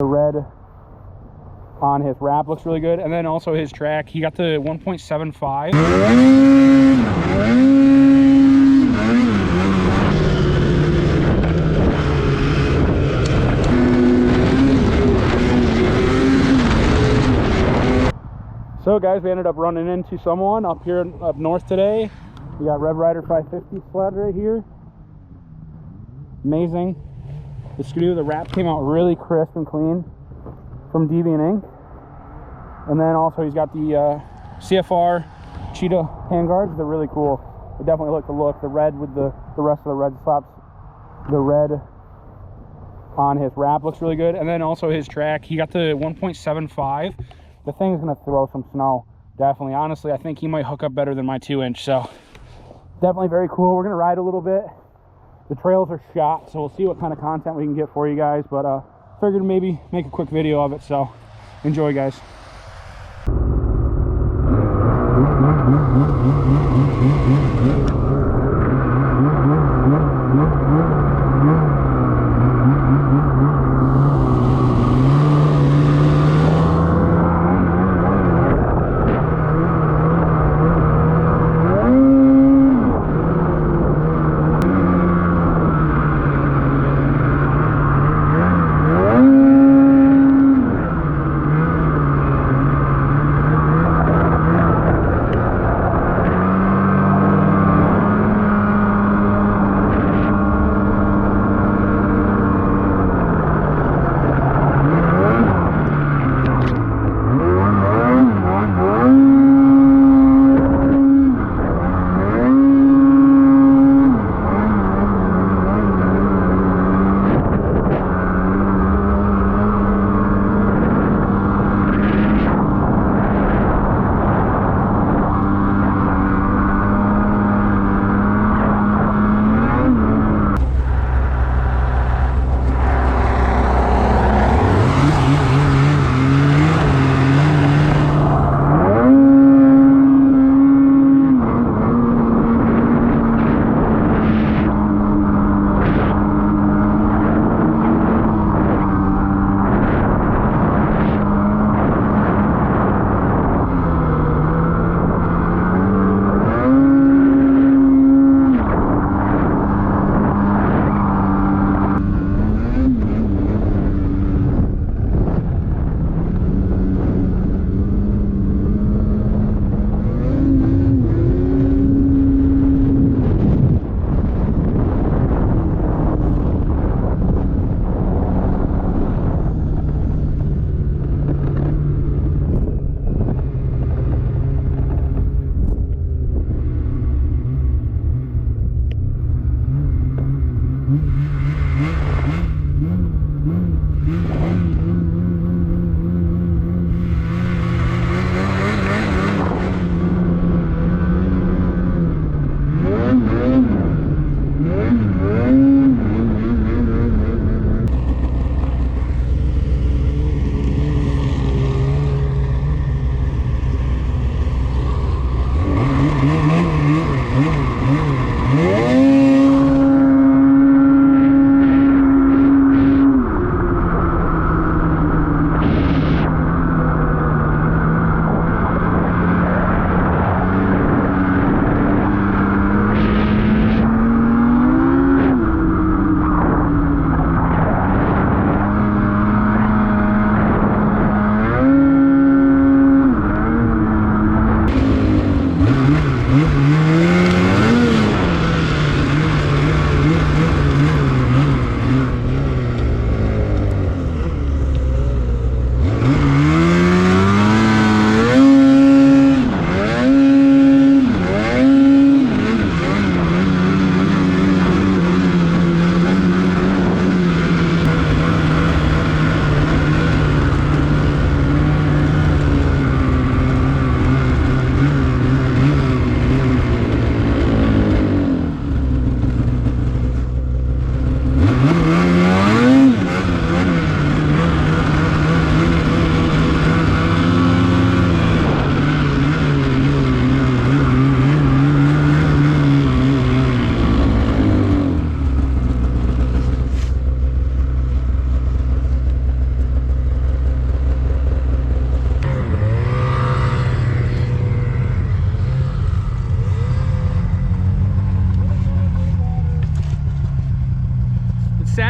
The red on his wrap looks really good, and then also his track, he got the 1.75. So guys, we ended up running into someone up here up north today. We got RevRider550 sled right here. Amazing. The Skidoo, the wrap came out really crisp and clean from Deviant Ink. And then also he's got the CFR Cheetah handguards. They're really cool. They definitely look the look. The red with the rest of the red slaps. The red on his wrap looks really good. And then also his track, he got the 1.75. The thing's gonna throw some snow, definitely. Honestly, I think he might hook up better than my 2-inch, so definitely very cool. We're gonna ride a little bit. The trails are shot, so we'll see what kind of content we can get for you guys, but figured maybe make a quick video of it, so enjoy, guys.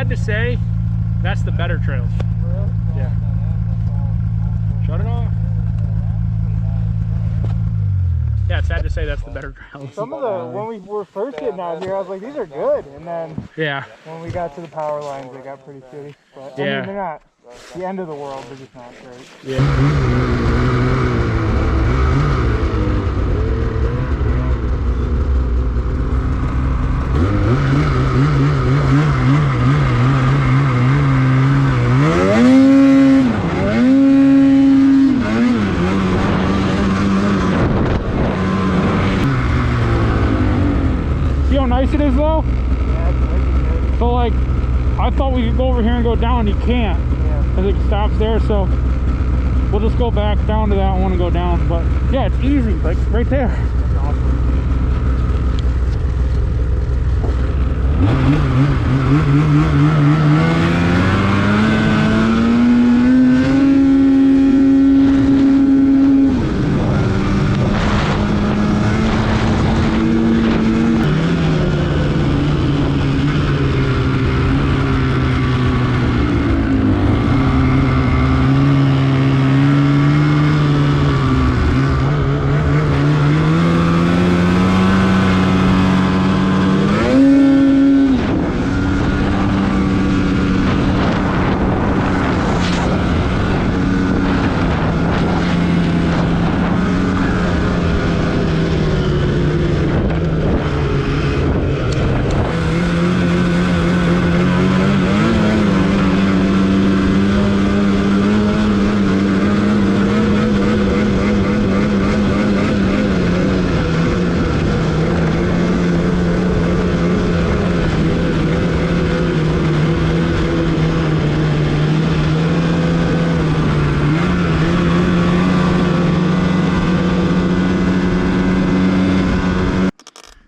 sad to say that's the better trails. Really? Yeah. Shut it off. Yeah, it's sad to say that's the better trails. Some of the, when we were first getting out here, I was like, these are good. And then Yeah. when we got to the power lines, they got pretty shitty. But Yeah. I mean, they're not the end of the world, they're just not great. Yeah. See how nice it is though? Yeah, it's wicked good. So like, I thought we could go over here and go down, and you can't. Yeah. Because it stops there, so we'll just go back down to that one and go down. But yeah, it's easy, like right there. That's awesome.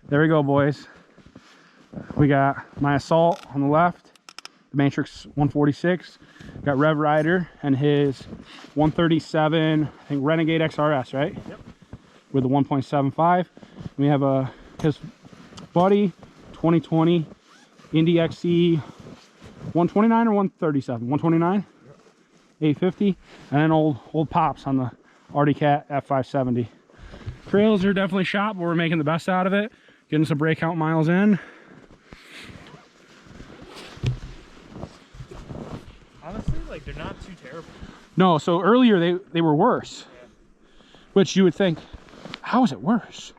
There we go, boys. We got my Assault on the left, the Matryx 146. Got RevRider and his 137, I think Renegade XRS, right? Yep. With the 1.75. We have his buddy 2020 Indy XC 129 or 137? 129? Yep. 850. And then old Pops on the Artie Cat F570. Trails are definitely shot, but we're making the best out of it. Getting some breakout miles in. Honestly, like, they're not too terrible. No, so earlier they were worse. Yeah. Which you would think, how is it worse?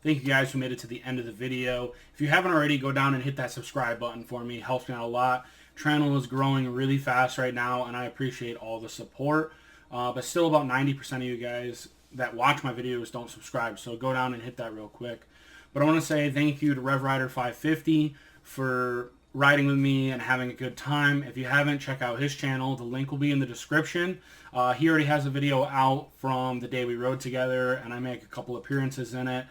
Thank you guys who made it to the end of the video. If you haven't already, go down and hit that subscribe button for me. It helps me out a lot. Channel is growing really fast right now, and I appreciate all the support. But still about 90% of you guys that watch my videos don't subscribe, so go down and hit that real quick. But I want to say thank you to RevRider550 for riding with me and having a good time. If you haven't, check out his channel. The link will be in the description. He already has a video out from the day we rode together, and I make a couple appearances in it.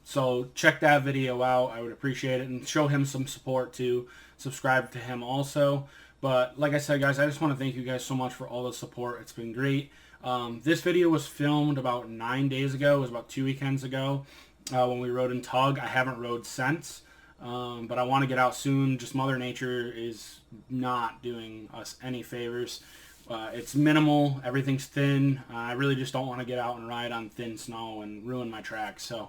So check that video out. I would appreciate it, and show him some support too. Subscribe to him also. But like I said, guys, I just want to thank you guys so much for all the support. It's been great. This video was filmed about 9 days ago. It was about 2 weekends ago when we rode in Tug. I haven't rode since, but I want to get out soon. Just Mother Nature is not doing us any favors. It's minimal. Everything's thin. I really just don't want to get out and ride on thin snow and ruin my track. So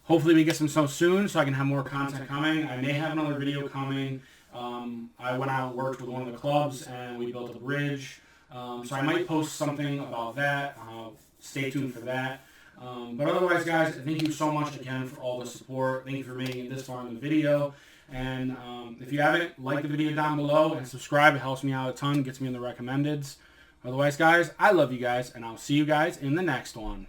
hopefully we get some snow soon so I can have more content coming. I may have another video coming. I went out and worked with one of the clubs and we built a bridge. So I might post something about that. Stay tuned for that. But otherwise, guys, thank you so much again for all the support. Thank you for making it this far in the video. And if you haven't, like the video down below and subscribe. It helps me out a ton, gets me in the recommendeds. Otherwise, guys, I love you guys, and I'll see you guys in the next one.